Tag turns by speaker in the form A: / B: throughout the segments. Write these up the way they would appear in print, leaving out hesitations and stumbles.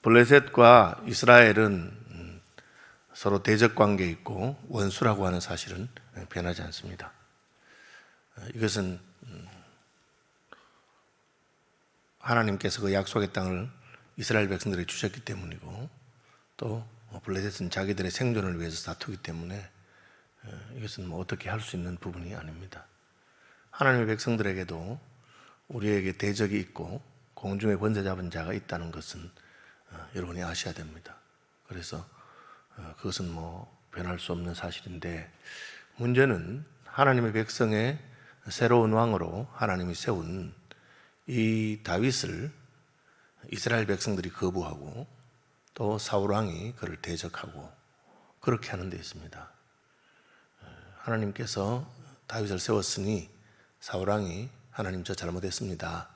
A: 블레셋과 이스라엘은 서로 대적 관계에 있고 원수라고 하는 사실은 변하지 않습니다. 이것은 하나님께서 그 약속의 땅을 이스라엘 백성들에게 주셨기 때문이고, 또 블레셋은 자기들의 생존을 위해서 다투기 때문에 이것은 어떻게 할 수 있는 부분이 아닙니다. 하나님의 백성들에게도 우리에게 대적이 있고 공중에 권세 잡은 자가 있다는 것은 여러분이 아셔야 됩니다. 그래서 그것은 변할 수 없는 사실인데, 문제는 하나님의 백성의 새로운 왕으로 하나님이 세운 이 다윗을 이스라엘 백성들이 거부하고 또 사울 왕이 그를 대적하고 그렇게 하는 데 있습니다. 하나님께서 다윗을 세웠으니 사울 왕이 하나님 저 잘못했습니다.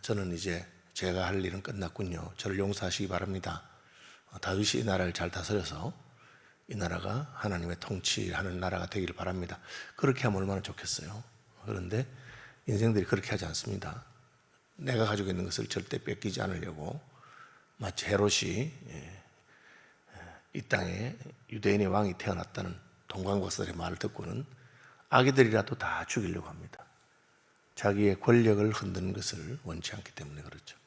A: 저는 이제 제가 할 일은 끝났군요. 저를 용서하시기 바랍니다. 다윗이 이 나라를 잘 다스려서 이 나라가 하나님의 통치하는 나라가 되기를 바랍니다. 그렇게 하면 얼마나 좋겠어요. 그런데 인생들이 그렇게 하지 않습니다. 내가 가지고 있는 것을 절대 뺏기지 않으려고 마치 헤롯이 이 땅에 유대인의 왕이 태어났다는 동방박사들의 말을 듣고는 아기들이라도 다 죽이려고 합니다. 자기의 권력을 흔드는 것을 원치 않기 때문에 그렇죠.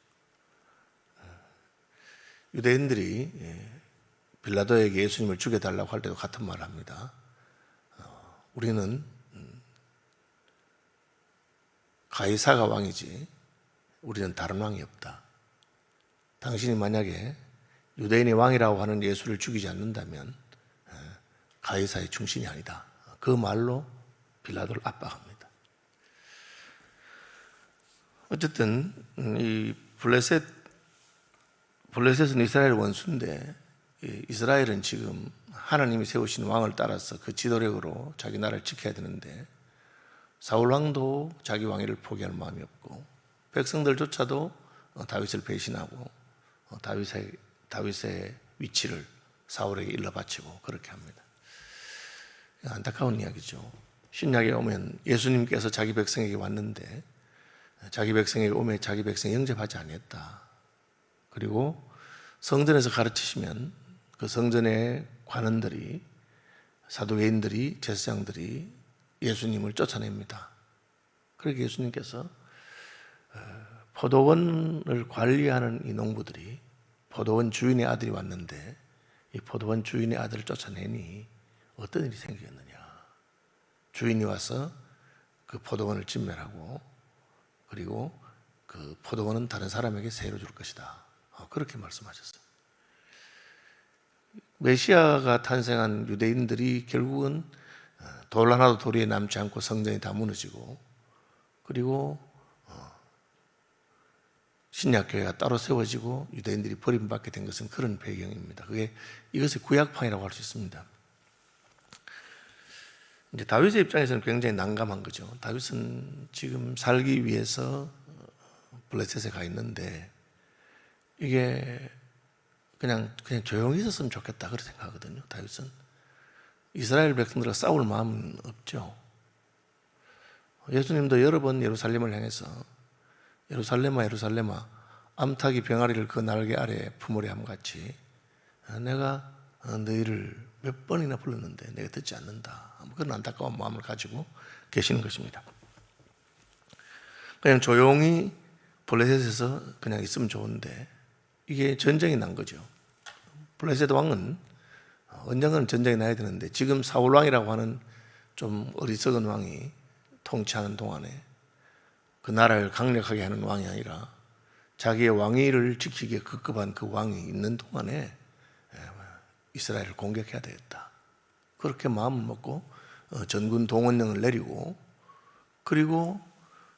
A: 유대인들이 빌라도에게 예수님을 죽여달라고 할 때도 같은 말을 합니다. 우리는 가이사가 왕이지 우리는 다른 왕이 없다. 당신이 만약에 유대인의 왕이라고 하는 예수를 죽이지 않는다면 가이사의 충신이 아니다. 그 말로 빌라도를 압박합니다. 어쨌든 이 블레셋은 이스라엘 원수인데, 이스라엘은 지금 하나님이 세우신 왕을 따라서 그 지도력으로 자기 나라를 지켜야 되는데, 사울 왕도 자기 왕위를 포기할 마음이 없고 백성들조차도 다윗을 배신하고 다윗의 위치를 사울에게 일러 바치고 그렇게 합니다. 안타까운 이야기죠. 신약에 오면 예수님께서 자기 백성에게 왔는데 자기 백성에게 오면 자기 백성이 영접하지 않았다. 그리고 성전에서 가르치시면 그 성전의 관원들이, 사두개인들이, 제사장들이 예수님을 쫓아냅니다. 그렇게 예수님께서 포도원을 관리하는 이 농부들이, 포도원 주인의 아들이 왔는데 이 포도원 주인의 아들을 쫓아내니 어떤 일이 생기겠느냐. 주인이 와서 그 포도원을 진멸하고 그리고 그 포도원은 다른 사람에게 세로 줄 것이다. 그렇게 말씀하셨어요. 메시아가 탄생한 유대인들이 결국은 돌 하나도 도리에 남지 않고 성전이 다 무너지고, 그리고 신약교회가 따로 세워지고 유대인들이 버림받게 된 것은 그런 배경입니다. 그게 이것의 구약판이라고 할 수 있습니다. 이제 다윗의 입장에서는 굉장히 난감한 거죠. 다윗은 지금 살기 위해서 블레셋에 가 있는데 이게 그냥 조용히 있었으면 좋겠다 그렇게 생각하거든요. 다윗은 이스라엘 백성들과 싸울 마음은 없죠. 예수님도 여러 번 예루살렘을 향해서 예루살렘아 예루살렘아 암탉이 병아리를 그 날개 아래에 품으려 함같이 내가 너희를 몇 번이나 불렀는데 내가 듣지 않는다. 그런 안타까운 마음을 가지고 계시는 것입니다. 그냥 조용히 블레셋에서 그냥 있으면 좋은데 이게 전쟁이 난 거죠. 블레셋 왕은 언젠가는 전쟁이 나야 되는데 지금 사울 왕이라고 하는 좀 어리석은 왕이 통치하는 동안에 그 나라를 강력하게 하는 왕이 아니라 자기의 왕위를 지키기에 급급한 그 왕이 있는 동안에 이스라엘을 공격해야 되겠다. 그렇게 마음을 먹고 전군 동원령을 내리고, 그리고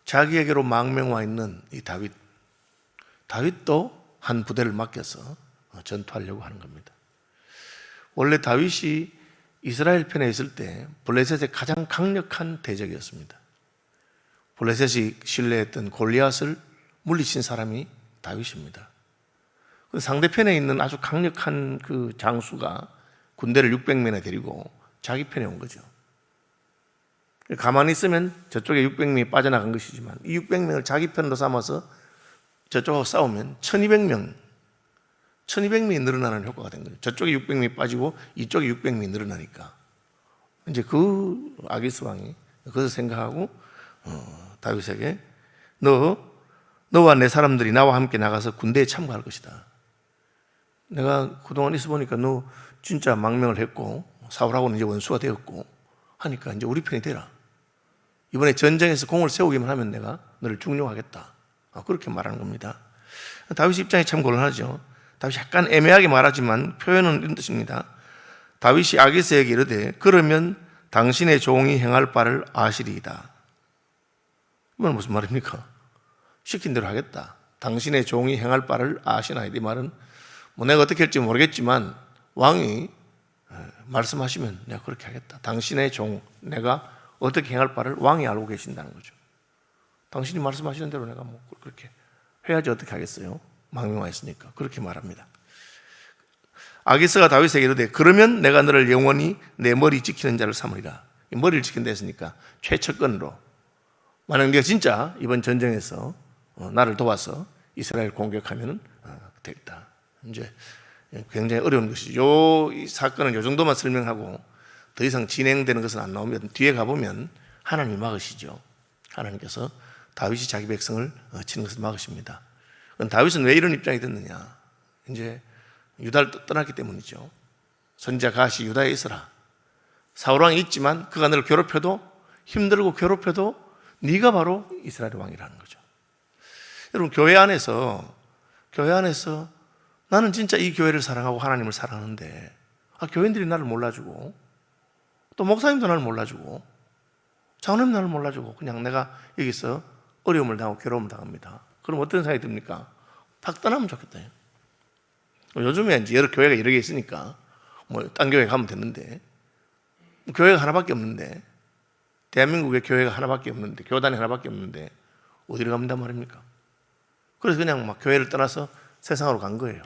A: 자기에게로 망명 와 있는 이 다윗도 한 부대를 맡겨서 전투하려고 하는 겁니다. 원래 다윗이 이스라엘 편에 있을 때 블레셋의 가장 강력한 대적이었습니다. 블레셋이 신뢰했던 골리앗을 물리친 사람이 다윗입니다. 상대편에 있는 아주 강력한 그 장수가 군대를 600명이나 데리고 자기 편에 온 거죠. 가만히 있으면 저쪽에 600명이 빠져나간 것이지만 이 600명을 자기 편으로 삼아서 저쪽하고 싸우면 1200명이 늘어나는 효과가 된 거죠. 저쪽에 600명이 빠지고 이쪽에 600명이 늘어나니까 이제 그 아기스 왕이 그것을 생각하고 다윗에게 너와 내 사람들이 나와 함께 나가서 군대에 참가할 것이다. 내가 그동안 있어 보니까 너 진짜 망명을 했고 사울하고는 이제 원수가 되었고 하니까 이제 우리 편이 되라. 이번에 전쟁에서 공을 세우기만 하면 내가 너를 중용하겠다. 그렇게 말하는 겁니다. 다윗 입장이 참 곤란하죠. 다윗이 약간 애매하게 말하지만 표현은 이런 뜻입니다. 다윗이 아기스에게 이르되 그러면 당신의 종이 행할 바를 아시리이다. 이건 무슨 말입니까? 시킨 대로 하겠다. 당신의 종이 행할 바를 아시나이다. 이 말은 뭐 내가 어떻게 할지 모르겠지만 왕이 말씀하시면 내가 그렇게 하겠다. 당신의 종, 내가 어떻게 행할 바를 왕이 알고 계신다는 거죠. 당신이 말씀하시는 대로 내가 뭐 그렇게 해야지 어떻게 하겠어요? 망명하였으니까. 그렇게 말합니다. 아기스가 다윗에게 이르되 그러면 내가 너를 영원히 내 머리 지키는 자를 삼으리라. 머리를 지킨다 했으니까 최측근으로 만약 네가 진짜 이번 전쟁에서 나를 도와서 이스라엘 공격하면 되겠다. 이제 굉장히 어려운 것이죠. 이 사건은 이 정도만 설명하고 더 이상 진행되는 것은 안 나오면 뒤에 가보면 하나님이 막으시죠. 하나님께서 다윗이 자기 백성을 치는 것을 막으십니다. 다윗은 왜 이런 입장이 됐느냐? 이제 유다를 떠났기 때문이죠. 선지자 갓이 유다에 있어라. 사울왕이 있지만 그가 너를 괴롭혀도 힘들고 괴롭혀도 네가 바로 이스라엘 왕이라는 거죠. 여러분 교회 안에서 나는 진짜 이 교회를 사랑하고 하나님을 사랑하는데 교인들이 나를 몰라주고 또 목사님도 나를 몰라주고 장로님 나를 몰라주고 그냥 내가 여기서 어려움을 당하고 괴로움을 당합니다. 그럼 어떤 생각이 듭니까? 팍 떠나면 좋겠다. 요즘에 이제 여러 교회가 여러 개 있으니까 뭐 딴 교회 가면 됐는데 교회가 하나밖에 없는데 대한민국에 교회가 하나밖에 없는데 교단이 하나밖에 없는데 어디를 갑니다 말입니까? 그래서 그냥 막 교회를 떠나서 세상으로 간 거예요.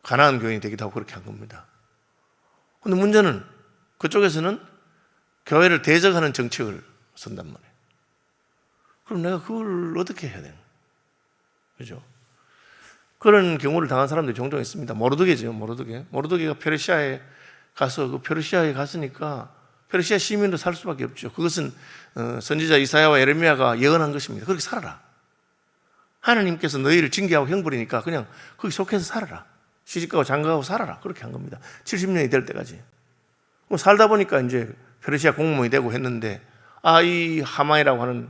A: 가난한 교인이 되기도 하고 그렇게 한 겁니다. 근데 문제는 그쪽에서는 교회를 대적하는 정책을 쓴단 말이에요. 그럼 내가 그걸 어떻게 해야 되는 거예요? 그죠? 그런 경우를 당한 사람들이 종종 있습니다. 모르드게죠, 모르드게. 모르드게가 페르시아에 가서 그 페르시아에 갔으니까 페르시아 시민으로 살 수밖에 없죠. 그것은 선지자 이사야와 예레미야가 예언한 것입니다. 그렇게 살아라. 하나님께서 너희를 징계하고 형벌이니까 그냥 거기 속해서 살아라. 시집가고 장가가고 살아라. 그렇게 한 겁니다. 70년이 될 때까지. 살다 보니까 이제 페르시아 공무원이 되고 했는데 이 하만이라고 하는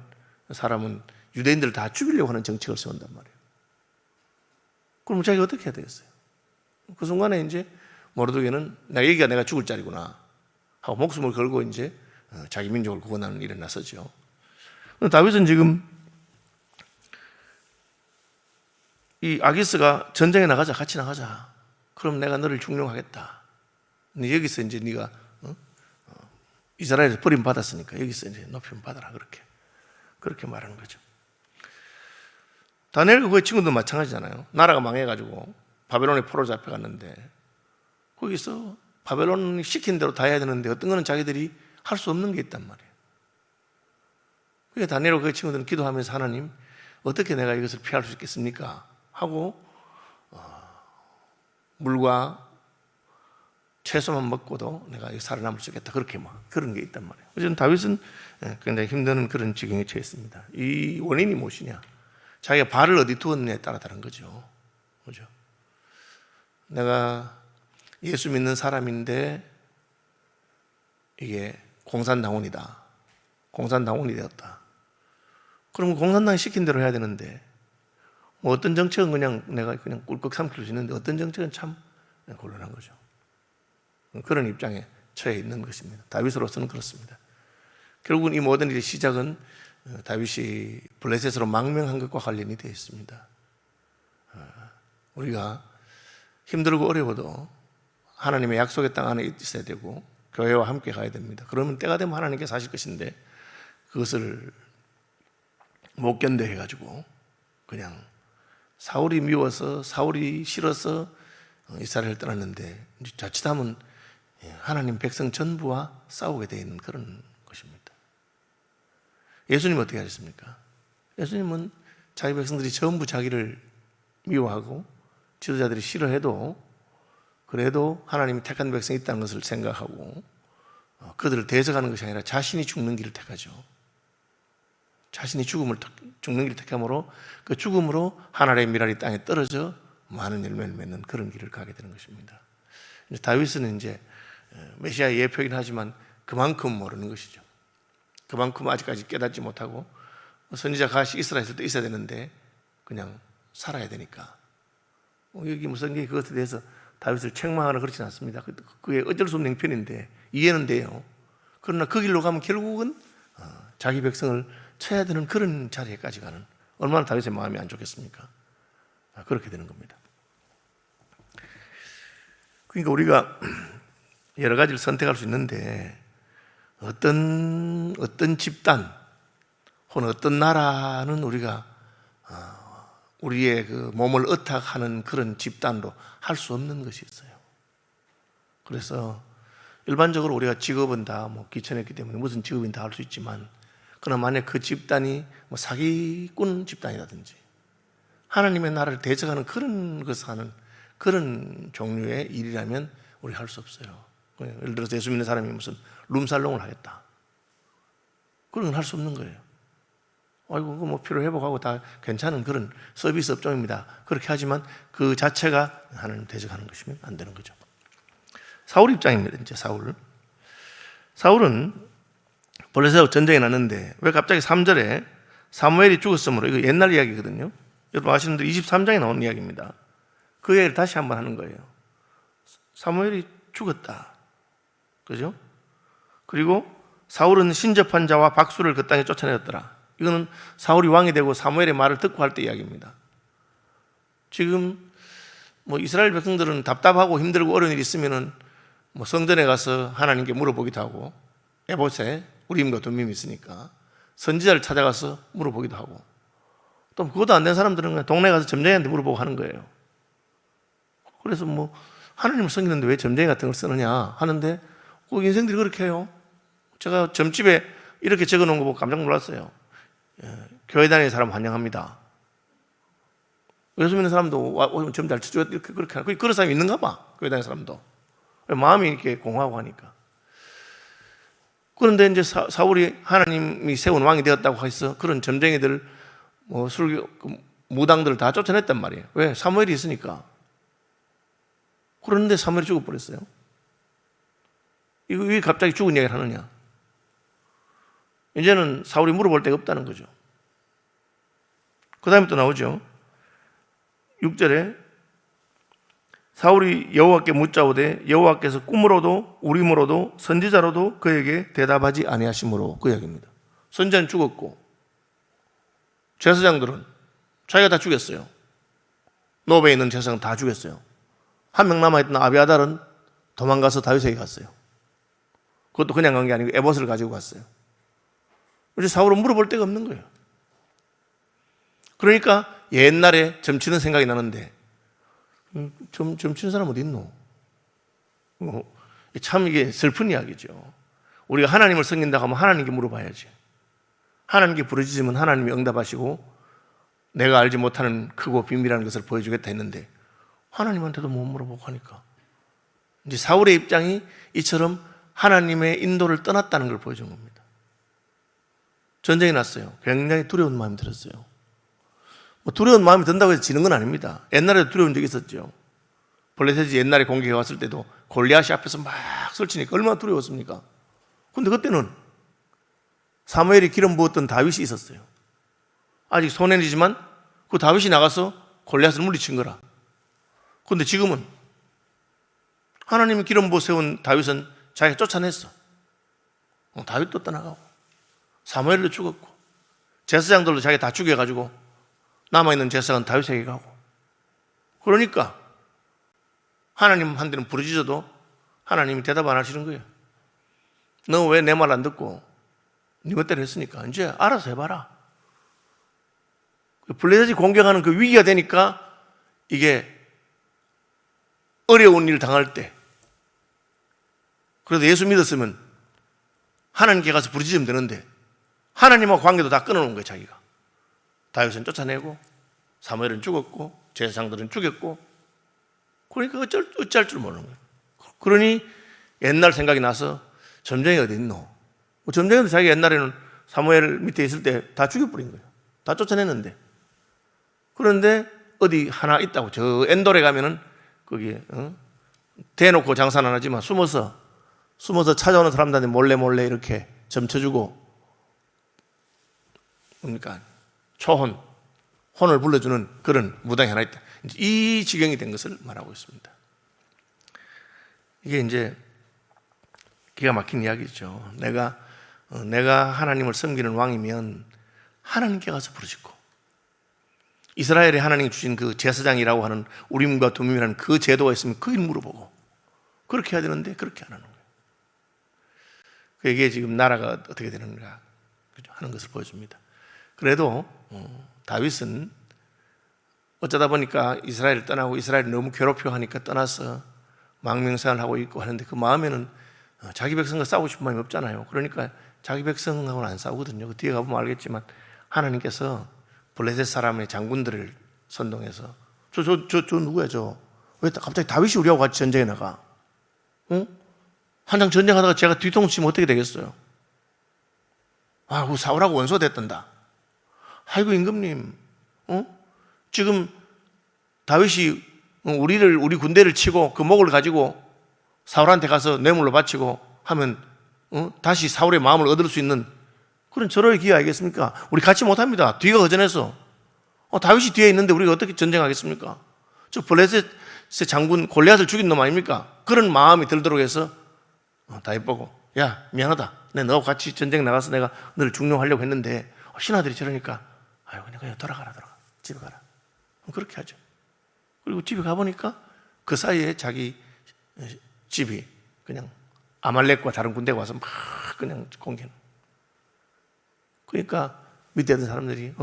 A: 사람은 유대인들을 다 죽이려고 하는 정책을 세운단 말이에요. 그럼 자기가 어떻게 해야 되겠어요? 그 순간에 이제 모르드게는 여기가 내가 죽을 자리구나 하고 목숨을 걸고 이제 자기 민족을 구원하는 일에 나서죠. 다윗은 지금 이 아기스가 전쟁에 나가자, 같이 나가자. 그럼 내가 너를 중용하겠다. 근데 여기서 이제 네가 이스라엘에서 버림 받았으니까 여기서 이제 높임 받아라. 그렇게 말하는 거죠. 다니엘과 그의 친구도 마찬가지잖아요. 나라가 망해가지고 바벨론에 포로 잡혀갔는데 거기서 바벨론이 시킨 대로 다 해야 되는데 어떤 거는 자기들이 할 수 없는 게 있단 말이에요. 그러니까 다니엘과 그의 친구들은 기도하면서 하나님 어떻게 내가 이것을 피할 수 있겠습니까? 하고 물과 채소만 먹고도 내가 살아남을 수 있겠다. 그렇게 그런 게 있단 말이에요. 그래서 다윗은 굉장히 힘든 그런 지경에 처했습니다. 이 원인이 무엇이냐? 자기가 발을 어디 두었느냐에 따라 다른 거죠. 그죠? 내가 예수 믿는 사람인데 이게 공산당원이다. 공산당원이 되었다. 그러면 공산당이 시킨 대로 해야 되는데 뭐 어떤 정책은 그냥 내가 그냥 꿀꺽 삼킬 수 있는데 어떤 정책은 참 곤란한 거죠. 그런 입장에 처해 있는 것입니다. 다윗으로서는 그렇습니다. 결국은 이 모든 일의 시작은 다윗이 블레셋으로 망명한 것과 관련이 되어 있습니다. 우리가 힘들고 어려워도 하나님의 약속의 땅 안에 있어야 되고 교회와 함께 가야 됩니다. 그러면 때가 되면 하나님께서 하실 것인데 그것을 못 견뎌 해가지고 그냥 사울이 미워서 사울이 싫어서 이스라엘을 떠났는데 자칫하면 하나님 백성 전부와 싸우게 되어 있는 그런 것입니다. 예수님은 어떻게 하셨습니까? 예수님은 자기 백성들이 전부 자기를 미워하고 지도자들이 싫어해도 그래도 하나님이 택한 백성이 있다는 것을 생각하고 그들을 대적하는 것이 아니라 자신이 죽는 길을 택하죠. 자신이 죽는 길을 택함으로 그 죽음으로 하나님의 미랄이 땅에 떨어져 많은 열매를 맺는 그런 길을 가게 되는 것입니다. 다윗은 이제 메시아의 예표이긴 하지만 그만큼 모르는 것이죠. 그만큼 아직까지 깨닫지 못하고 선지자 가시 이스라엘에 있을 때 있어야 되는데 그냥 살아야 되니까 여기 성경이 그것에 대해서 다윗을 책망하거나 그렇지는 않습니다. 그게 어쩔 수 없는 형편인데 이해는 돼요. 그러나 그 길로 가면 결국은 자기 백성을 쳐야 되는 그런 자리에까지 가는, 얼마나 다윗의 마음이 안 좋겠습니까? 그렇게 되는 겁니다. 그러니까 우리가 여러 가지를 선택할 수 있는데 어떤 집단 혹은 어떤 나라는 우리가 우리의 그 몸을 의탁하는 그런 집단으로 할 수 없는 것이 있어요. 그래서 일반적으로 우리가 직업은 다 귀천했기 때문에 무슨 직업인 다 할 수 있지만, 그러나 만약 그 집단이 사기꾼 집단이라든지 하나님의 나라를 대적하는 그런 것을 하는 그런 종류의 일이라면 우리가 할 수 없어요. 예를 들어서 예수 믿는 사람이 무슨 룸살롱을 하겠다, 그런 건 할 수 없는 거예요. 아이고, 그거 피로 회복하고 다 괜찮은 그런 서비스 업종입니다. 그렇게 하지만 그 자체가 하나님 대적하는 것이면 안 되는 거죠. 사울 입장입니다. 이제 사울은 블레셋하고 전쟁이 났는데 왜 갑자기 3절에 사무엘이 죽었으므로, 이거 옛날 이야기거든요. 여러분 아시는 대로 23장에 나오는 이야기입니다. 그 얘기를 다시 한번 하는 거예요. 사무엘이 죽었다, 그죠? 그리고 사울은 신접한 자와 박수를 그 땅에 쫓아내었더라. 이거는 사울이 왕이 되고 사무엘의 말을 듣고 할 때 이야기입니다. 지금 이스라엘 백성들은 답답하고 힘들고 어려운 일이 있으면은 성전에 가서 하나님께 물어보기도 하고, 에봇에 우림과 둠밈이 있으니까 선지자를 찾아가서 물어보기도 하고, 또 그것도 안 된 사람들은 그냥 동네 가서 점쟁이한테 물어보고 하는 거예요. 그래서 하나님을 섬기는데 왜 점쟁이 같은 걸 쓰느냐 하는데, 꼭 인생들이 그렇게 해요. 제가 점집에 이렇게 적어 놓은 거 보고 깜짝 놀랐어요. 교회 다니는 사람 환영합니다. 예수 믿는 사람도 점 잘 쳐줘야 이렇게 그렇게 하고, 그런 사람이 있는가 봐. 교회 다니는 사람도 마음이 이렇게 공하고 하니까. 그런데 이제 사울이 하나님이 세운 왕이 되었다고 해서 그런 점쟁이들 술교 무당들을 다 쫓아냈단 말이에요. 왜? 사무엘이 있으니까. 그런데 사무엘이 죽어버렸어요. 이거 왜 갑자기 죽은 이야기를 하느냐? 이제는 사울이 물어볼 데가 없다는 거죠. 그 다음에 또 나오죠. 6절에 사울이 여호와께 묻자오되 여호와께서 꿈으로도 우림으로도 선지자로도 그에게 대답하지 아니하심으로, 그 이야기입니다. 선지자는 죽었고 제사장들은 자기가 다 죽였어요. 노베에 있는 제사장 다 죽였어요. 한 명 남아있던 아비아달은 도망가서 다윗에게 갔어요. 그것도 그냥 간 게 아니고 에봇을 가지고 갔어요. 이제 사울은 물어볼 데가 없는 거예요. 그러니까 옛날에 점치는 생각이 나는데, 점치는 사람 어디 있노? 참 이게 슬픈 이야기죠. 우리가 하나님을 섬긴다고 하면 하나님께 물어봐야지. 하나님께 부르짖으면 하나님이 응답하시고 내가 알지 못하는 크고 비밀한 것을 보여주겠다 했는데 하나님한테도 못 물어보고 하니까, 이제 사울의 입장이 이처럼 하나님의 인도를 떠났다는 걸 보여준 겁니다. 전쟁이 났어요. 굉장히 두려운 마음이 들었어요. 두려운 마음이 든다고 해서 지는 건 아닙니다. 옛날에도 두려운 적이 있었죠. 블레셋이 옛날에 공격해 왔을 때도 골리앗이 앞에서 막 설치니까 얼마나 두려웠습니까? 근데 그때는 사무엘이 기름 부었던 다윗이 있었어요. 아직 소년이지만 그 다윗이 나가서 골리앗을 물리친 거라. 근데 지금은 하나님이 기름 부어 세운 다윗은 자기가 쫓아냈어. 다윗도 떠나가고 사무엘도 죽었고 제사장들도 자기가 다 죽여가지고 남아있는 제사장은 다윗에게 가고, 그러니까 하나님한테는 부르짖어도 하나님이 대답 안 하시는 거예요. 너 왜 내 말 안 듣고 네 멋대로 했으니까 이제 알아서 해봐라. 블레셋이 공격하는 그 위기가 되니까, 이게 어려운 일 당할 때 그래도 예수 믿었으면 하나님께 가서 부르짖으면 되는데 하나님하고 관계도 다 끊어놓은 거예요. 자기가 다윗은 쫓아내고 사무엘은 죽었고 제사장들은 죽였고, 그러니까 어찌할 줄 모르는 거예요. 그러니 옛날 생각이 나서 점쟁이 어디 있노? 뭐 점쟁이도 자기 옛날에는 사무엘 밑에 있을 때 다 죽여버린 거예요. 다 쫓아냈는데. 그런데 어디 하나 있다고. 저 엔돌에 가면은 거기에 대놓고 장사는 안 하지만 숨어서 찾아오는 사람들한테 몰래 이렇게 점쳐주고, 뭡니까? 혼을 불러주는 그런 무당이 하나 있다. 이 지경이 된 것을 말하고 있습니다. 이게 이제 기가 막힌 이야기죠. 내가 하나님을 섬기는 왕이면 하나님께 가서 부르짖고, 이스라엘에 하나님이 주신 그 제사장이라고 하는 우림과 두밈이라는 그 제도가 있으면 그 일 물어보고, 그렇게 해야 되는데 그렇게 안 하는 거예요. 이게 지금 나라가 어떻게 되는가 하는 것을 보여줍니다. 그래도 다윗은 어쩌다 보니까 이스라엘을 떠나고, 이스라엘을 너무 괴롭혀하니까 떠나서 망명생활을 하고 있고 하는데, 그 마음에는 자기 백성과 싸우고 싶은 마음이 없잖아요. 그러니까 자기 백성하고는 안 싸우거든요. 그 뒤에 가보면 알겠지만 하나님께서 블레셋 사람의 장군들을 선동해서 저 누구야 왜 갑자기 다윗이 우리하고 같이 전쟁에 나가? 한창 전쟁하다가 제가 뒤통수 치면 어떻게 되겠어요? 그 사울하고 원수가 됐단다. 아이고 임금님, 지금 다윗이 우리 군대를 치고 그 목을 가지고 사울한테 가서 뇌물로 바치고 하면 다시 사울의 마음을 얻을 수 있는 그런 절호의 기회 아니겠습니까? 우리 같이 못합니다. 뒤가 허전해서. 다윗이 뒤에 있는데 우리가 어떻게 전쟁하겠습니까? 저 블레셋의 장군 골리앗을 죽인 놈 아닙니까? 그런 마음이 들도록 해서 다윗 보고, 야 미안하다, 너하고 같이 전쟁 나가서 내가 너를 중용하려고 했는데, 신하들이 저러니까 아이고 그냥 돌아가라 집에 가라. 그렇게 하죠. 그리고 집에 가보니까 그 사이에 자기 집이 그냥 아말렉과 다른 군대가 와서 막 그냥 공격하는. 그러니까 밑에 있던 사람들이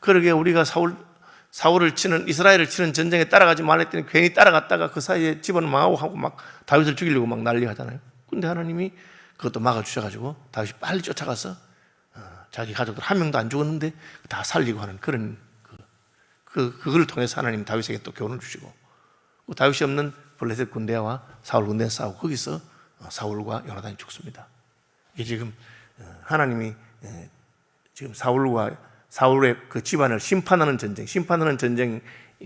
A: 그러게 우리가 사울을 치는, 이스라엘을 치는 전쟁에 따라가지 말랬더니 괜히 따라갔다가 그 사이에 집은 망하고 하고 막 다윗을 죽이려고 막 난리 하잖아요. 근데 하나님이 그것도 막아주셔가지고 다윗이 빨리 쫓아가서 자기 가족들 한 명도 안 죽었는데 다 살리고 하는 그런 그걸 통해서 하나님 다윗에게 또 교훈을 주시고, 다윗이 없는 블레셋 군대와 사울 군대에 싸우고 거기서 사울과 요나단이 죽습니다. 이게 지금 하나님이 지금 사울의 그 집안을 심판하는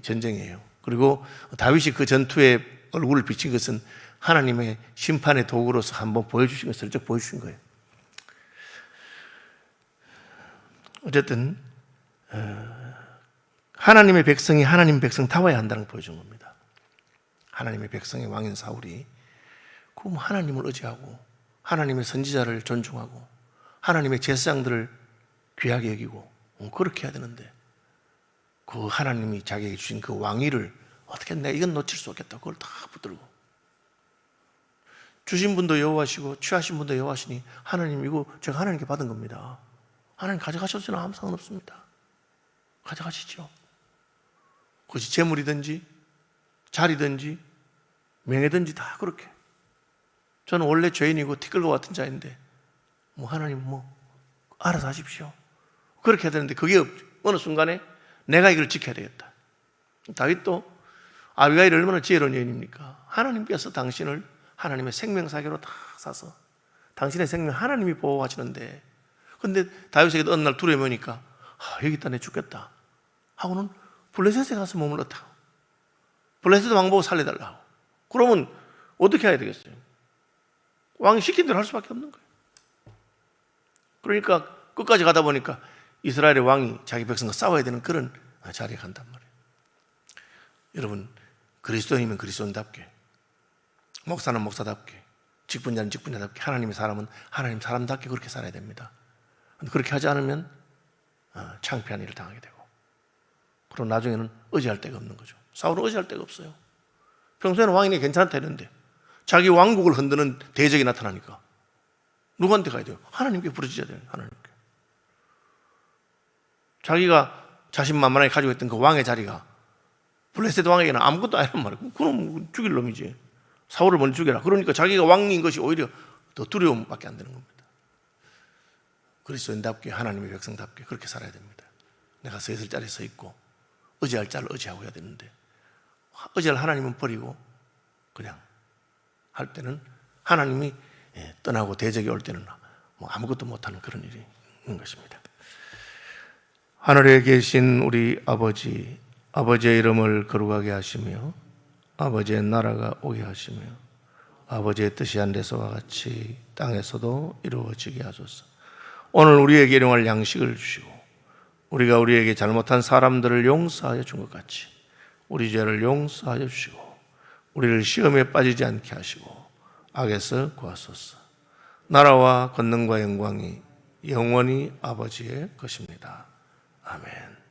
A: 전쟁이에요. 그리고 다윗이 그 전투에 얼굴을 비친 것은 하나님의 심판의 도구로서 한번 보여주신 것을 슬쩍 보여주신 거예요. 어쨌든 하나님의 백성이 하나님 백성다워야 한다는 걸 보여준 겁니다. 하나님의 백성의 왕인 사울이 그럼 하나님을 의지하고 하나님의 선지자를 존중하고 하나님의 제사장들을 귀하게 여기고 그렇게 해야 되는데, 그 하나님이 자기에게 주신 그 왕위를 어떻게 내가 이건 놓칠 수 없겠다, 그걸 다 붙들고, 주신 분도 여호와시고 취하신 분도 여호와시니 하나님 이거 제가 하나님께 받은 겁니다. 하나님 가져가셔도 저는 아무 상관없습니다. 가져가시죠. 그것이 재물이든지 자리든지 명예든지 다 그렇게. 저는 원래 죄인이고 티끌과 같은 자인데 하나님 알아서 하십시오. 그렇게 해야 되는데 그게 어느 순간에 내가 이걸 지켜야 되겠다. 다윗도 아비가일이 얼마나 지혜로운 여인입니까? 하나님께서 당신을 하나님의 생명사계로 다 사서 당신의 생명 하나님이 보호하시는데, 근데 다윗에게 어느 날 두려움이 오니까 여기 있다 내 죽겠다 하고는 블레셋에 가서 머물렀다고. 블레셋 왕 보고 살려달라고. 그러면 어떻게 해야 되겠어요? 왕이 시킨 대로 할 수밖에 없는 거예요. 그러니까 끝까지 가다 보니까 이스라엘의 왕이 자기 백성과 싸워야 되는 그런 자리에 간단 말이에요. 여러분, 그리스도인이면 그리스도인답게, 목사는 목사답게, 직분자는 직분자답게, 하나님의 사람은 하나님 사람답게 그렇게 살아야 됩니다. 그렇게 하지 않으면 창피한 일을 당하게 되고, 그리고 나중에는 의지할 데가 없는 거죠. 사울은 의지할 데가 없어요. 평소에는 왕이니 괜찮다 했는데 자기 왕국을 흔드는 대적이 나타나니까 누구한테 가야 돼요? 하나님께 부르짖어야 돼요. 하나님께. 자기가 자신만만하게 가지고 있던 그 왕의 자리가 블레셋 왕에게는 아무것도 아니란 말이에요. 그럼 죽일 놈이지. 사울을 먼저 죽여라. 그러니까 자기가 왕인 것이 오히려 더 두려움밖에 안 되는 겁니다. 그리스도인답게 하나님의 백성답게 그렇게 살아야 됩니다. 내가 서 있을 자리에 서 있고 의지할 자를 의지하고 해야 되는데, 의지할 하나님은 버리고 그냥 할 때는 하나님이 떠나고 대적이 올 때는 뭐 아무것도 못하는 그런 일이 있는 것입니다. 하늘에 계신 우리 아버지, 아버지의 이름을 거룩하게 하시며 아버지의 나라가 오게 하시며 아버지의 뜻이 하늘에서와 같이 땅에서도 이루어지게 하소서. 오늘 우리에게 일용할 양식을 주시고 우리가 우리에게 잘못한 사람들을 용서하여 준 것 같이 우리 죄를 용서하여 주시고 우리를 시험에 빠지지 않게 하시고 악에서 구하소서. 나라와 권능과 영광이 영원히 아버지의 것입니다. 아멘.